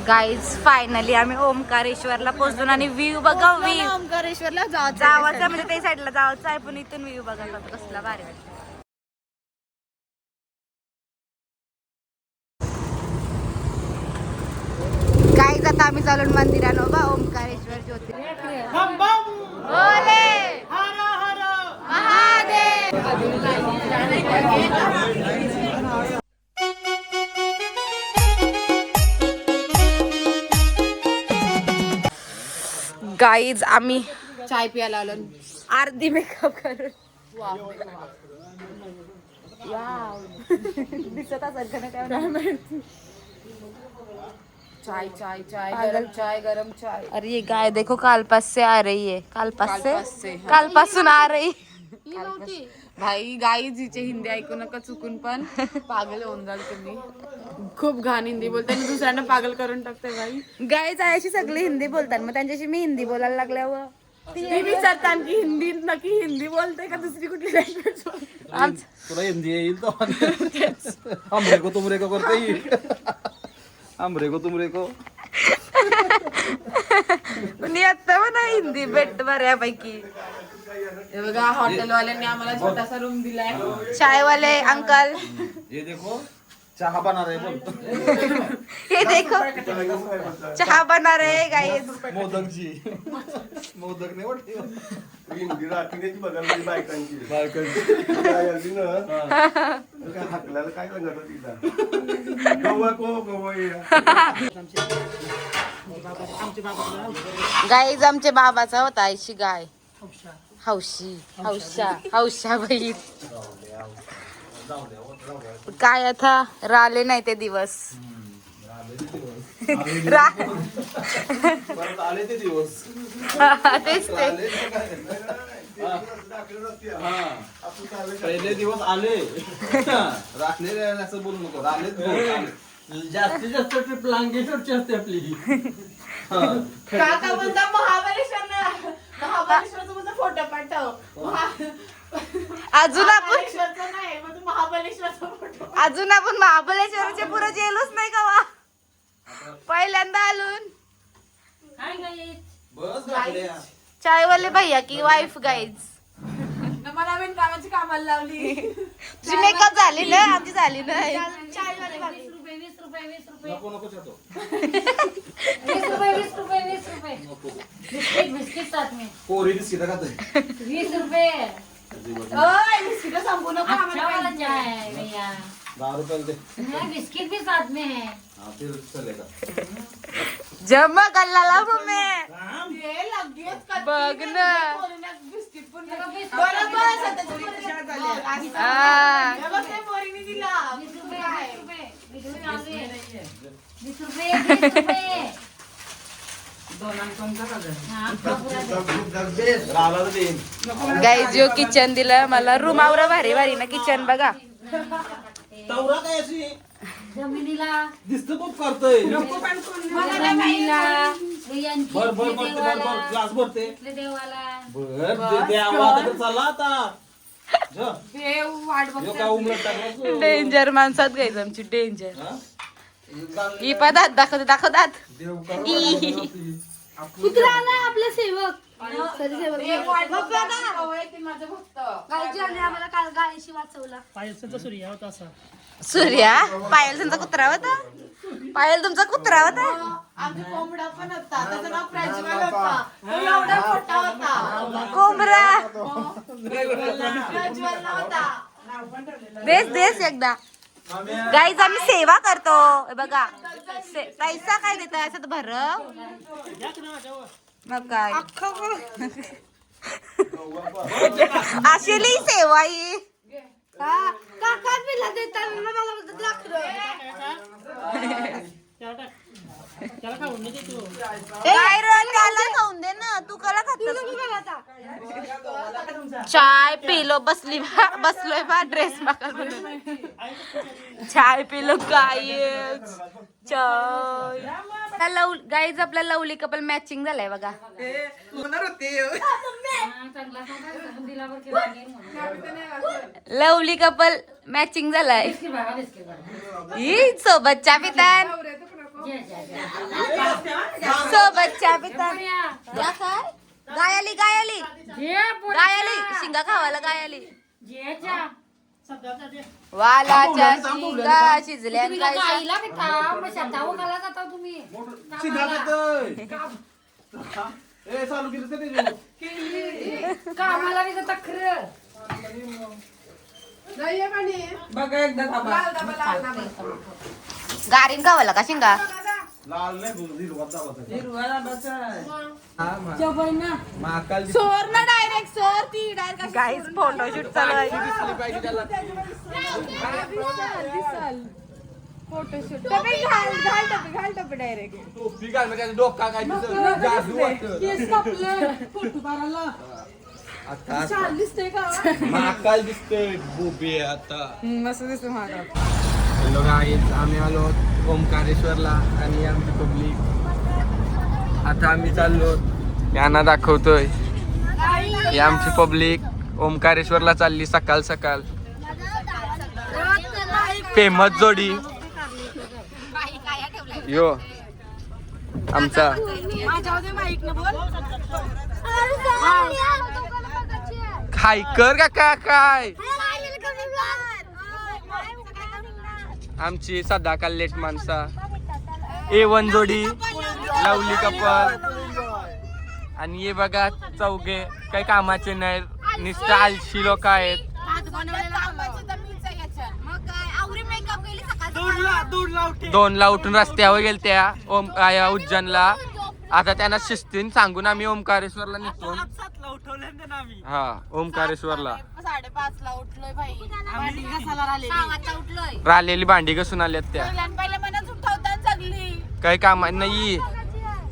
Guys finally आम्ही ओमकारेश्वरला पोहोचलो आणि व्ह्यू बघा. व्ह्यू ओमकारेश्वरला जावाचा म्हणजे त्या साईडला जावाचं आहे, पण इथून व्ह्यू बघा कसला भारी वाटतं. गाईज आता आम्ही चालून मंदिरानो बा ओमकारेश्वर ज्योतिर्लिंग. भोले महादेव. गाईज आम्ही चाय प्यायला आलो. अर्धी मेकअप करून दिसत असेल का नाही. चाय चाय चाय गरम चाय गरम चाय. अरे ये गाय देखो कालपास से आ रही है. कालपासून आ रही. भाई गाई जिचे हिंदी ऐकू नका चुकून, पण पागल होऊन जाल तुम्ही. खूप घाण हिंदी बोलते आणि दुसऱ्यांना पागल करून टाकते भाई. गाय जायची सगळी हिंदी बोलतात, मग त्यांच्याशी मी हिंदी बोलायला लागल्यावर ती विचारतात की हिंदी नक्की हिंदी बोलते का दुसरी कुठली लँग्वेज. तुला हिंदी येईल तो हमरे को तुमरे को करते ही हमरे को तुमरे को. पण आता म्हणा हिंदी भेट बऱ्यापैकी. हे बघा हॉटेलवाल्यांनी आम्हाला छोटासा रूम दिलाय. चायवाले अंकल ये देखो चहा बना रहे बोलतो. हे देखो चहा बना रहे गाईज. मोदक जी मोदक नाही वाटते हिंदी रात्रीची बघायला बायकांची बायकांची काय आली ना काय हाकल्याला काय सांगत तिला गवा को गवा गाईज आमच्या बाबाचा होता अशी गाय. हौशी हौशा बहीण. काय आता राहिले नाही ते दिवस. परत आले ते दिवस. तेच ते. पहिले दिवस आले राखले असं बोलू नको. राहिले जास्तीत जास्त ट्रिप लांगेश्वरची असते आपली. काका म्हणता महाबळेश्वरचा माझा फोटो पाठव. अजून आपण नाही मग महाबळेश्वरचा फोटो. अजून आपण महाबळेश्वरच्या पुढे गेलोच नाही का वा. पहिल्यांदा आलून बस राखले. चायवाले भैया की वाईफ गाईज. मला बिन कामाची कामाला लावली. तुझी मेकअप झाली ना, आमची झाली नाही. नको नको छतो. 20 रुपये बिस्किट साथ में पोरी बिस्किट खाते. 20 रुपये. बिस्किट संपू नको अच्छा आम्हाला वाला पाहिजे. चाय है भैया. 10 रुपये दे. बिस्किट भी साथ में है. हाँ फिर चलेगा. जमा गल्ला मम्मी. हे लगेच कधी बघ ना. पोरीने बिस्किट पण देखो, बिस्किट. बरोबर स्वतःच्या पोरीने झाले. हा. हे बघ ते पोरीने दिला. 20 रुपये 20 रुपये. हाँ, राहिला तर देईन. गाईज जो किचन दिलं मला. रूम आवरा भारी भारी ना किचन बघा. तवरा काय अशी जमिनीला दिसतं खूप करतोय. जमिनीला स्त्रियांची बर बर बर बर बर ग्लास भरते. देवाला बर ते आवाज तर चालला आता. जो हे वाट यो काय उमलत टाकला. डेंजर माणसात गाईज आमची डेंजर. हा? ही पदात दाखवतात. देव करो. कुत्रा आला आपला सेवक. हे वाट बघता माझं भक्त. आम्हाला काल गायशी वाचवला. सूर्या पायल तुमचा कुत्रा होता. पायल तुमचा कुत्रा होता. आमचा कोंबडा पण होता. त्याचं नाव प्रज्वल होता. तो एवढा मोठा होता. कोंबरा प्रज्वल नव्हता. देस एकदा. गाईज आम्ही सेवा करतो. हे बघा पैसा काय देत असं भर मग काय अशी सेवा ही. काका पिला देताना मला बोलतात लाकडं. काय रे त्याला खाऊन दे ना. तू कला खात. चाय पिलो बसलोय बा ड्रेस चाय पिलो गाईज. चाय गाईज आपला लवली कपल मॅचिंग झालाय बघा. लवली कपल मॅचिंग झालाय. ही सोबत चहा पितान. सोबत चहा पितात. या काय गायली गायली गायली शिंगा खावाला गायली वालाच्या शिंगा शिजल्या काय गाईला पिता मग शेतावर घाला जाता तुम्ही ए चालू केलं ते कामाला बी जाता खरं बघा एकदा थांबा. गारीन खावाला का शिंगा लाल नाही बोल हिरवा दाबाचा हिरवा बसा. महाकाल सोर ना डायरेक्ट सोर ती डायरेक्ट गाईज फोटोशूट चालू आहे. दिसली पाहिजे त्याला फोटोशूट टोपी घाल टोपी डायरेक्ट टोपी घालणं काय डोका काय तिचं जादू वाटतं. आता महाकाल दिसतोय बोबे आता. मस्त दिसतो माझा. हॅलो गाईज, आम्ही आलो ओमकारेश्वरला आणि आमची पब्लिक. आता आम्ही चाललो यांना दाखवतोय. ही आमची पब्लिक ओमकारेश्वरला चालली सकाळ सकाळ. फेमस जोडी यो आमचा काय कर का काय आमची सदा लेट माणसा A1 जोडी लवली कपल. आणि हे बघा चौघे काही कामाचे नाही, नुसते आळशी लोक आहेत. दोनला उठून रस्त्यावर गेल त्या उज्जैनला. आता त्यांना शिस्तीन सांगून आम्ही ओमकारेश्वरला निघतो. हा ओमकारेश्वरला 5:30ला उठलोय भाई. भांडी घासायला उठलोय. राहिलेली भांडी घासून आल्यात त्या. पहिले मनात उठवताना जगली. काही काम नाही,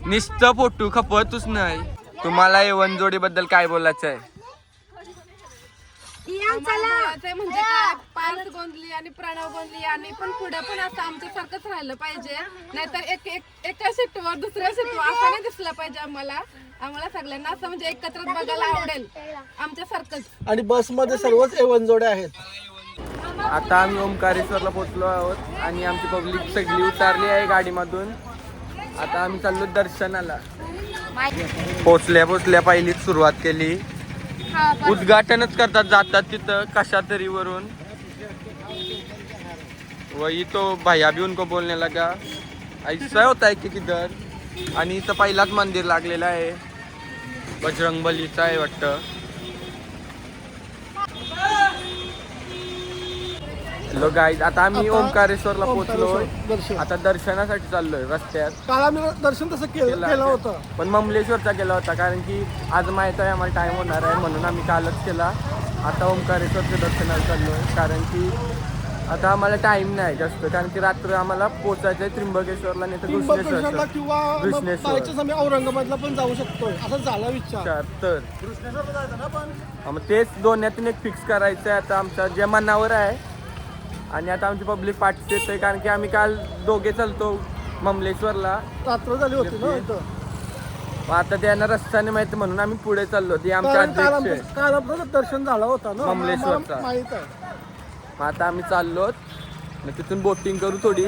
नुसतं फोटो खपतच नाही. तुम्हाला A1 जोडी बद्दल काय बोलायचं आहे? म्हणजे काय पार्थ गोंधली आणि प्रणव गोंधली आणि पण पुढे पण असं आमच्यासारखंच राहिलं पाहिजे. नाहीतर एका सीटवर दुसऱ्या सीटवर असं नाही दिसलं पाहिजे. आम्हाला सगळ्यांना असं म्हणजे एकत्र बघायला आवडेल आमच्यासारखंच. आणि बसमध्ये सर्वच A1 जोड्या आहेत. आता आम्ही ओमकारेश्वरला पोहोचलो आहोत आणि आमची पब्लिक सगळी उतारली आहे गाडीमधून. आता आम्ही चाललो दर्शनाला. पोचल्या पहिलीच सुरुवात केली. उद्घाटनच करतात जातात तिथं कशा तरी वरून. वही तो भैया भी उनको बोलने लगा ऐसा होता है की किधर. आणि इथं पहिलाच मंदिर लागलेलं आहे, बजरंगबलीचं आहे वाटतं. हॅलो गाईज, आता आम्ही ओमकारेश्वरला पोहोचलो. आता दर्शनासाठी चाललोय रस्त्यात. काल आम्ही दर्शन तसं केलं होतं, पण ममलेश्वरचा केला होता कारण की आज माहित आहे आम्हाला टाइम होणार आहे म्हणून आम्ही कालच केला. आता ओमकारेश्वरच्या दर्शनाला चाललोय कारण की आता आम्हाला टाइम नाही जास्त, कारण की रात्र आम्हाला पोहोचायचं आहे त्र्यंबकेश्वरला नाही तर त्र्यंबकेश्वरला किंवा कृष्णेश्वर. बायचाच आम्ही औरंगाबादला पण जाऊ शकतो असं झाला विचार. तर मग तेच दोन्हीतून एक फिक्स करायचं आहे आता आमच्या जे मनावर आहे. आणि आता आमची पब्लिक पाठीशी येते कारण की आम्ही काल दोघे चालतो ममलेश्वरला. रात्र झाली होती ना इथं. मग आता त्यांना रस्त्याने माहिती म्हणून आम्ही पुढे चाललो. ती आमच्या कारण काल अध्यक्ष आहे. काल आपलं दर्शन झालं होतं ना ममलेश्वरचा. मला माहित आहे. मग आता आम्ही चाललो. मग तिथून बोटिंग करू थोडी,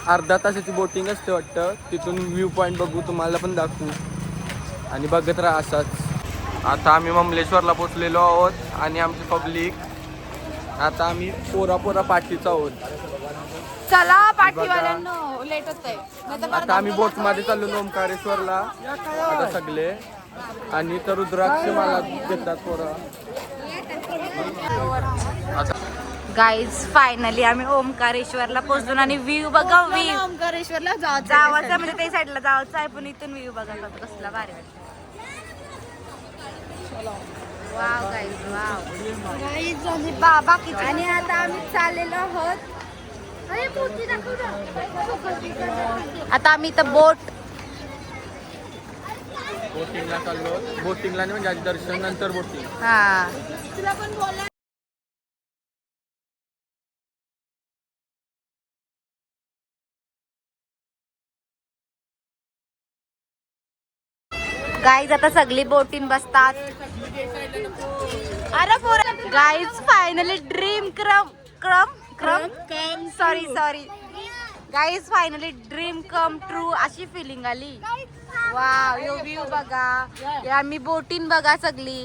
अर्धा तासाची बोटिंग असते वाटतं. तिथून व्ह्यू पॉईंट बघू, तुम्हाला पण दाखवू आणि बघत राहा असाच. आता आम्ही ममलेश्वरला पोचलेलो आहोत आणि आमची पब्लिक. आता आम्ही पोरा पाठीचा आहोत. चला पाठीवाल्यांनो लेट होत आहे. आता आम्ही बोट मध्ये चाललो ओमकारेश्वरला आता सगळे. आणि तर रुद्राक्ष मला देतात पोरं. गाईज फायनली आम्ही ओमकारेश्वरला पोहोचलो आणि व्ह्यू बघा. व्ह्यू ओमकारेश्वरला जावाचं म्हणजे ते साईडला जावाचं आहे पण इथून व्ह्यू बघा कसला भारी वाटतं. Wow guys wow. बाबा किती. आणि आता आम्ही चाललेलो आहोत. आता आम्ही इथं बोटिंगला चाललो. बोटिंगला नाही म्हणजे आधी दर्शन नंतर बोटिंग. हा गाईज आता सगळी बोटीन बसतात. अरे गाईज फायनली ड्रीम क्रम sorry guys finally dream come true अशी फिलिंग आली. वाव, यो व्ह्यू बघा, या आम्ही बोटीन बघा सगळी.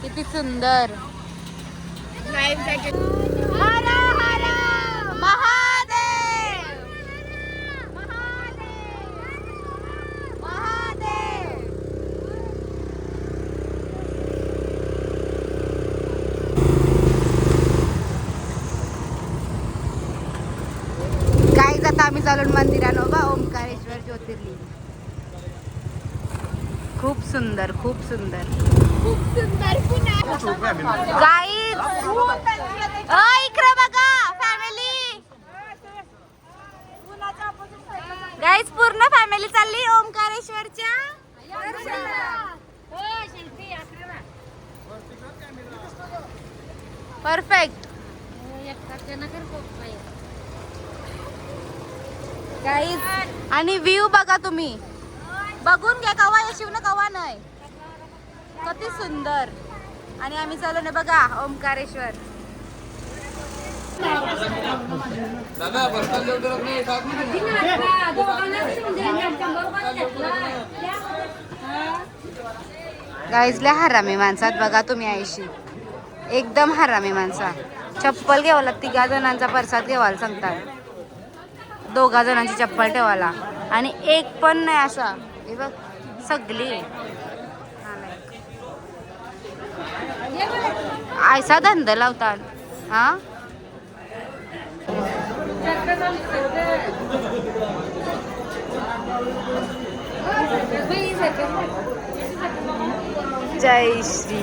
किती सुंदर. महादेव गाईज आता आम्ही चालून मंदिरानं बा ओंकारेश्वर ज्योतिर्लिंग. खूप सुंदर, खूप सुंदर. गाईज इकडे बघा फॅमिली. गाईज पूर्ण फॅमिली चालली ओंकारेश्वरच्या परफेक्ट. गाईज आणि व्ह्यू बघा तुम्ही, बघून घ्या कवा येशील ना कवा नाही. किती सुंदर. आणि आम्ही चालू ना बघा ओंकारेश्वर. गाईजला हरामी माणसात बघा तुम्ही आईशी, एकदम हरामी माणसा. चप्पल घेवाला 3 जणांचा प्रसाद घेवायला सांगतात, 2 जणांची चप्पल ठेवायला आणि एक पण नाही असा. हे बघ सगळी ऐसा धंदा लावतात. हा जय श्री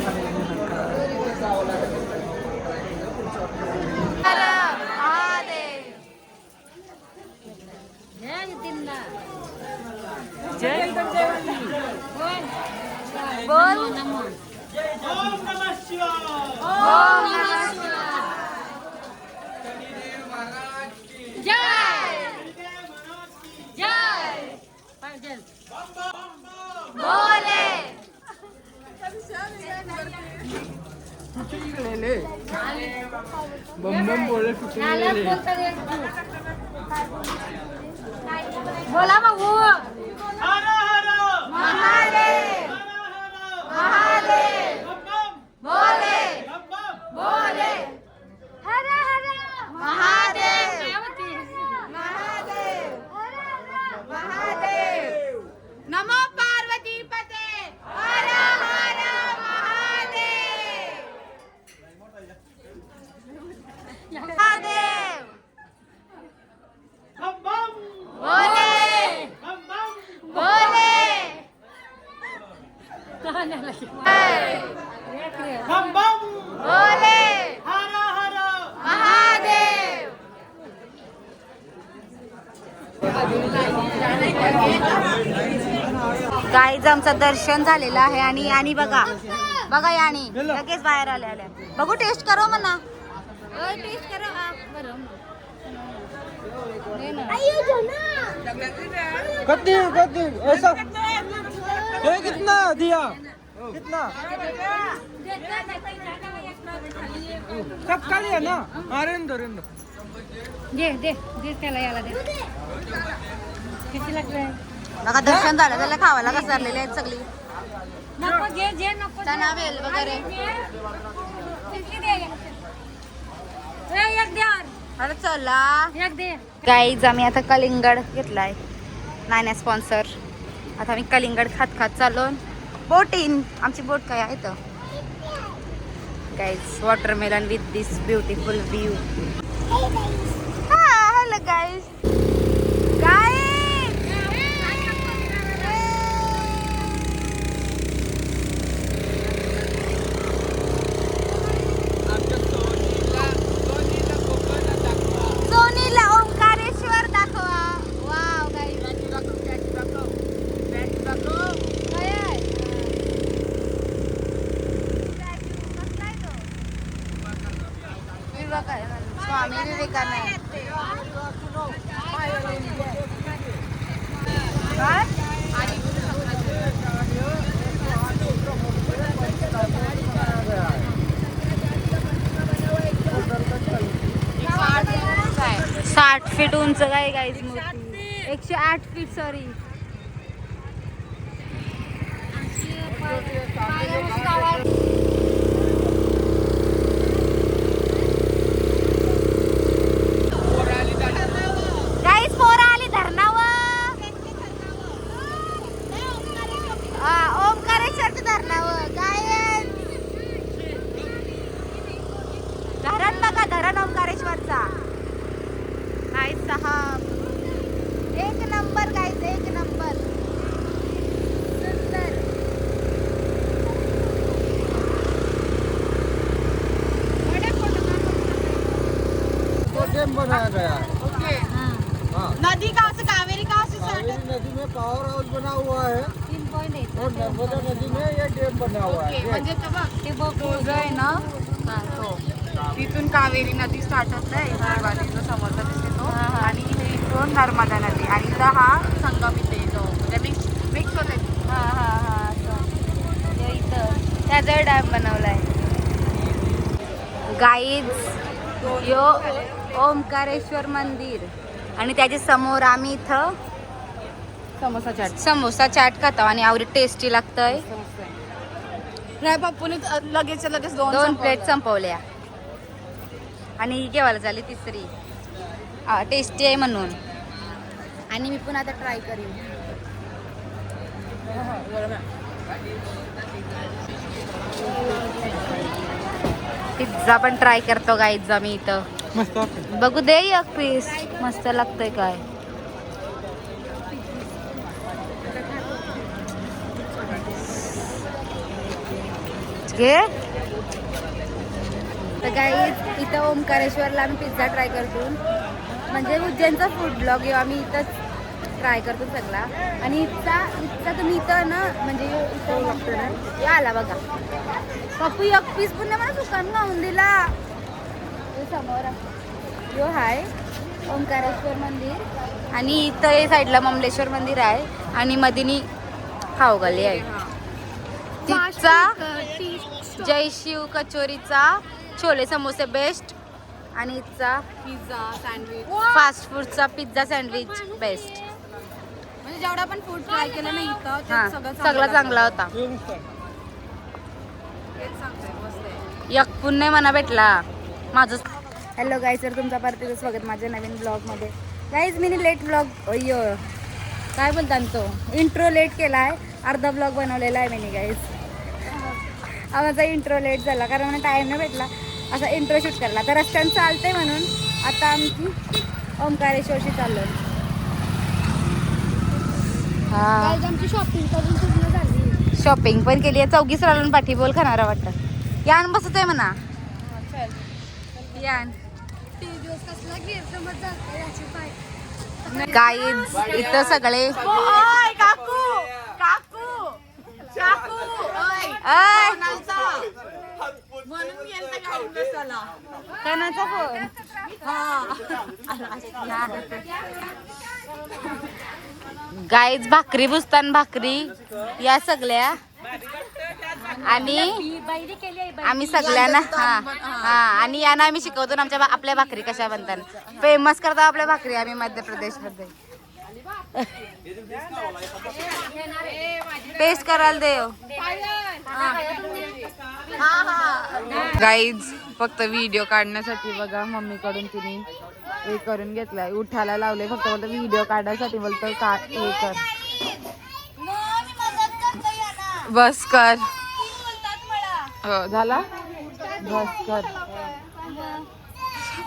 बोल. बोला भाऊ. महादेव महादेव बोले बोले हर हर महादेव महादेव महादेव. नमो पार्वती पते हर हर महादेव महादेव. बोले बोले बोले महादेव. गाईज आमचं दर्शन झालेलं आहे आणि बघा बघा यानी लगेच बाहेर आल्या. बघू टेस्ट करो म्हणा. टेस्ट करो. कती ऐसा ये कितना दिया, कितना सब खा लिया ना. अरे रेंदो दे दे दे त्याला याला दे. किती लागले बघा दर्शन झालं त्याला खावायला घसरलेले आहेत सगळी. नको जे जे नको चना वेल वगैरे. किती दे एक दे अरे चला एक दे. गाईज आम्ही आता कलिंगड घेतलाय, नाही स्पॉन्सर. आता आम्ही कलिंगड खात खात चाललो बोटीन. आमची बोट काय आहे तर guys watermelon with this beautiful view. Hello guys. सोनीला ओंकारेश्वर दाखवा. Wow guys Swami Vivekananda. 60 feet उंच काय गाईज मूर्ती 108 फीट सॉरी. गाईज पोरं आली धरणावर. ओमकारेश्वरच्या धरणावर गायन धरण बघा, धरण ओमकारेश्वरचा. गाईज साहब एक नंबर गाईज, एक नंबर सुंदर. डैम बनाया गया है। नदी कहाँ से, कावेरी कहाँ से स्टार्ट कावेरी नदी में पावर हाउस बना हुआ है 3.8 और नर्मदा नदी में ये डैम बना हुआ है। म्हणजे तो जो आहे ना तो तिथून कावेरी नदी स्टार्ट होते इथे समोरचा दिसते तो, आणि इथून नर्मदा नदी आणि इथं हा संगम इथे येतो, म्हणजे मिक्स होते. हा हा हा असं हे इथं त्याचा डॅम बनवलाय. गाईज यो ओमकारेश्वर मंदिर आणि त्याच्या समोर आम्ही इथं समोसा चाट समोसा चाट खातो आणि आवडी टेस्टी लागतंय. नाही पप्पूने लगेच दोन प्लेट संपवल्या आणि ही केव्हाला झाली तिसरी. टेस्टी आहे म्हणून. आणि मी पण आता ट्राय करीन. पिझ्झा पण ट्राय करतो गाईज आम्ही इथं. बघू दे एक पीस मस्त लागतंय काय. घे तर गाईज इथं ओमकारेश्वरला आम्ही पिझ्झा ट्राय करतो. म्हणजे उज्जैनचा फूड ब्लॉग येऊ आम्ही इथंच ट्राय करतो सगळा. आणि इथचा तुम्ही इथं ना म्हणजे इथं लागतो ना हे आला बघा. पप्पू एक पीस पुन्हा मला दुकान खाऊन दिला. हे समोर यो हाय ओमकारेश्वर मंदिर आणि इथं या साईडला ममलेश्वर मंदिर आहे आणि मदिनी खाऊगल्ली आहे. तिथचा जय शिव कचोरीचा छोले समोसे बेस्ट आणि इथचा पिझ्झा सँडविच, फास्ट फूडचा पिझ्झा सँडविच बेस्ट. म्हणजे जेवढा पण फूड ट्राय केलं ना इथं ते हा सगळा चांगला होता. एक पुण्य मना भेटला माझं. हॅलो गाईज, तर तुमचा परत स्वागत माझ्या नवीन ब्लॉगमध्ये. गाईज मी लेट ब्लॉग काय बोलतात तो इंट्रो लेट केला आहे. अर्धा ब्लॉग बनवलेला आहे मी गाईज. माझा इंट्रो लेट झाला कारण मला टाईम नाही भेटला असा इंट्रो शूट करला. तर रस्त्यानं चालते म्हणून आता आमची ओमकारेश्वरशी चाललो. हा आमची शॉपिंग करून पूर्ण झाली. शॉपिंग पण केली आहे. चौघीस राहून पाठी बोल खाणारा वाटतं. यान बसत आहे म्हणा. यान कसला गेर जमत जात याची पाय. गाईज इथं सगळे काकू काकू काकू अय, म्हणून गेलता गाडी बसायला. कोणाचा फोन. गाईज भाकरी बुजतान भाकरी या सगळ्या आणि आम्ही सगळ्यांना हा हा आणि यांना आम्ही शिकवतो ना आपल्या भाकरी कशा बनतात. फेमस करतो आपल्या भाकरी आम्ही मध्य प्रदेशमध्ये. टेस्ट करायला देव. गाईज फक्त व्हिडिओ काढण्यासाठी बघा मम्मीकडून तिने हे करून घेतलाय. उठायला लावले फक्त बोलतो व्हिडिओ काढण्यासाठी. बोलतो का हे कर बस कर. हो झाला बस कर.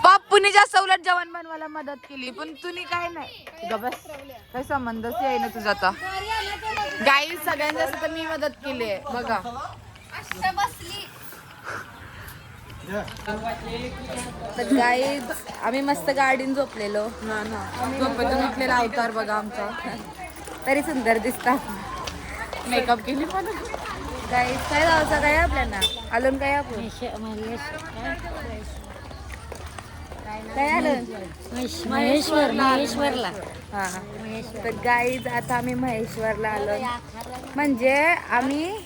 पप्पूने जास्त उलट जेवण बनवायला मदत केली पण तुम्ही काय नाही ग बस. काही संबंधच आहे ना तुझा आता. गाई सगळ्यात जास्त तर मी मदत केली आहे बघा. तर गाईज आम्ही मस्त गाडीन झोपलेलो. झोपेतून उठलेला अवतार बघा आमचा. तरी सुंदर दिसतात. मेकअप केली पण. गाईज काय जायचं काय आपल्याला आलोन काय आपण काय आलं महेश्वरला. हा तर गाईज आता आम्ही महेश्वरला आलो. म्हणजे आम्ही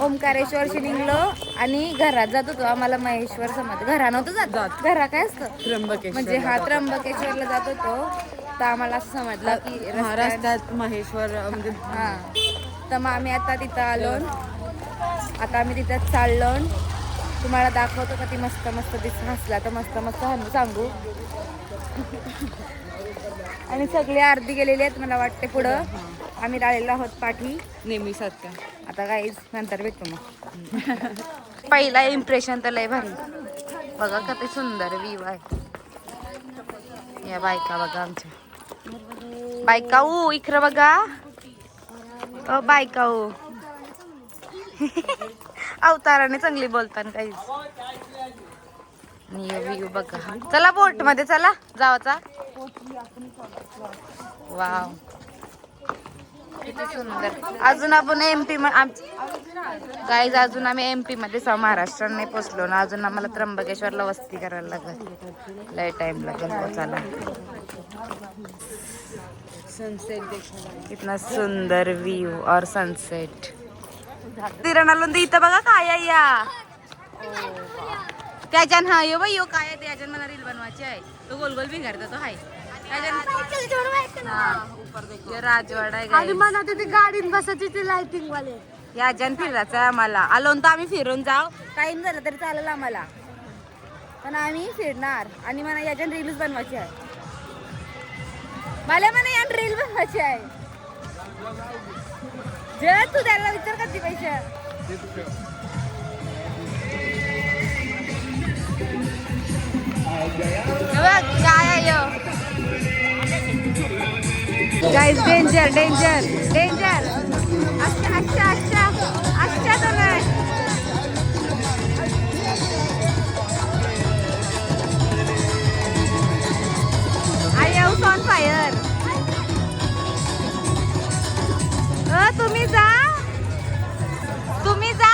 ओमकारेश्वरशी निघलो आणि घरात जात होतो. आम्हाला महेश्वर समज घरा नव्हतं जात. घरा काय असतं त्र्यंबकेश्वर म्हणजे हा त्र्यंबकेश्वरला जात होतो. तर आम्हाला असं समजलं की महाराष्ट्रात महेश्वर म्हणजे हा. तर मग आम्ही आता तिथं आलो. आता आम्ही तिथं चाललो. तुम्हाला दाखवतो का ती मस्त मस्त हसला तर मस्त मस्त सांगू. आणि सगळे आरती गेलेली आहेत मला वाटते पुढं. आम्ही राहिलेलो आहोत पाठी नेहमीसारखं. आता काहीच नंतर भेटतो मग. पहिला इम्प्रेशन तर लय भारी. बघा किती सुंदर व्ह्यू आहे. या बायका बघा आमच्या बायका इकडं बघा. बायका अवताराने चांगली बोलताना काहीच. व्ह्यू बघा. चला बोट मध्ये चला जावाचा. वाव किती सुंदर. अजून आपण एमपी गाईज अजून आम्ही एमपी मध्ये महाराष्ट्रात नाही पोचलो ना. अजून आम्हाला त्र्यंबकेश्वरला वस्ती करायला लागेल. लय टाइम लागेल पोचायला. कितना सुंदर व्यू और सनसेट. तिरणाला इथं बघा काय आहे या. त्याच्यान हा यो बाई यो काय आहे त्याच्यान मला रील बनवायची आहे. तो गोल गोल भिंगारता तो हाय राजवाडा आहे. आणि मला तिथे गाडीत बसायची ते लाइटिंग वाले. या जन फिरायचं आहे आम्हाला. आलो तर आम्ही फिरून जाऊ. टाइम झाला तरी चालेल आम्हाला. पण आम्ही फिरणार आणि मला याच्यान रील्स बनवायची आहे. मला या रील बनवायची आहे. जे तू त्याला विचार किती पैसे. काय आहे गाइस. Danger danger danger. अच्छा अच्छा अच्छा अच्छा तो नाही. I am on fire. तुम्ही जा तुम्ही जा.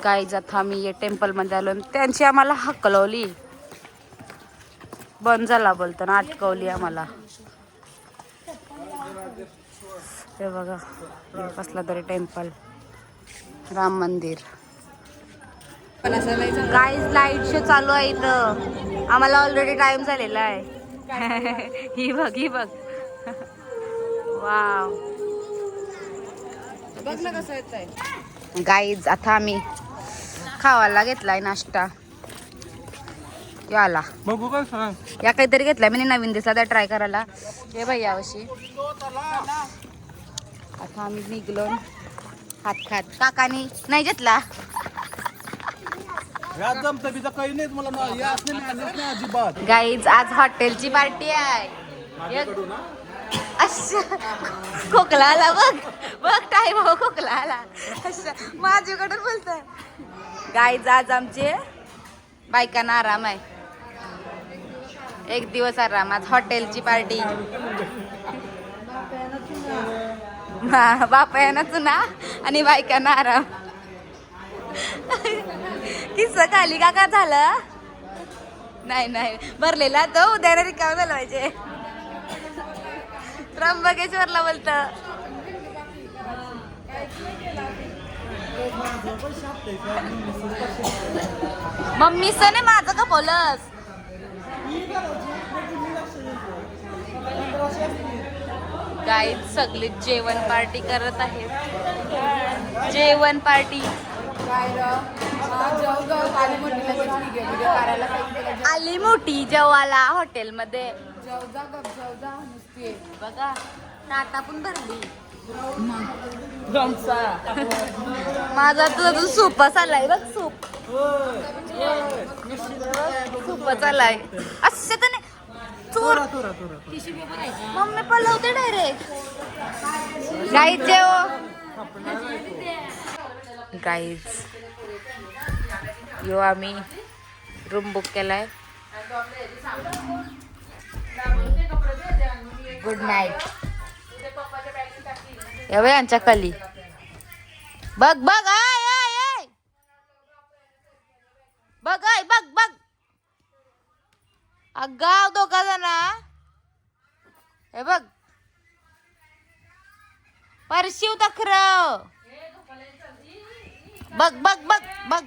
गाईज आता आम्ही या टेम्पल मध्ये आलो. त्यांची आम्हाला हकलवली. बंद झाला बोलताना अटकवली आम्हाला. हे बघा कसला तरी टेम्पल. राम मंदिर. गाईज लाईट शो चालू आहे इथं. आम्हाला ऑलरेडी टाइम झालेला आहे. ही बघ ही बघ. वाव बघ ना कसं येत. गाईज आता आम्ही खावायला घेतलाय नाश्ता. आला बघू का सांग. या काहीतरी घेतलाय मी नवीन दिसला त्या ट्राय करायला. हे बाई यावर्षी आता आम्ही निघलो हात खात. काकानी नाही घेतला. गाईज आज हॉटेलची पार्टी आहे. अच्छा खोकला आला बघ बघ टाईम हो खोकला आला. अच्छा माझ्याकडून बोलतोय. गाईज आज आमचे बायकांना आराम आहे. एक दिवस आराम. आज हॉटेलची पार्टी. बापा यांना चुना आणि बायकांना आराम. किस्सा खाली का झालं. नाही नाही भरलेला तो उद्या रिकाम झाला पाहिजे. त्र्यंबकेश्वरला बोलत. मम्मी सने माझं का बोलस. गाईज सगळे जेवण पार्टी करत आहेत. जेवण पार्टी. आली मोठी जेवाला हॉटेल मध्ये. बघा टाटा पण भरली. माझा तुझा सूपच आलाय बघ. सूप सूपच आलाय. असं तर नाही चोर. मम्मी पलवते डायरेक्ट. गाईज जेव. गाईज यो आम्ही रूम बुक केलाय. Good night. या यांच्या खाली बघ बघ. आय आय आय बघ आय बघ बघ. गाव दोघा जण. हे बघ परशिव तखर बघ बघ बघ बघ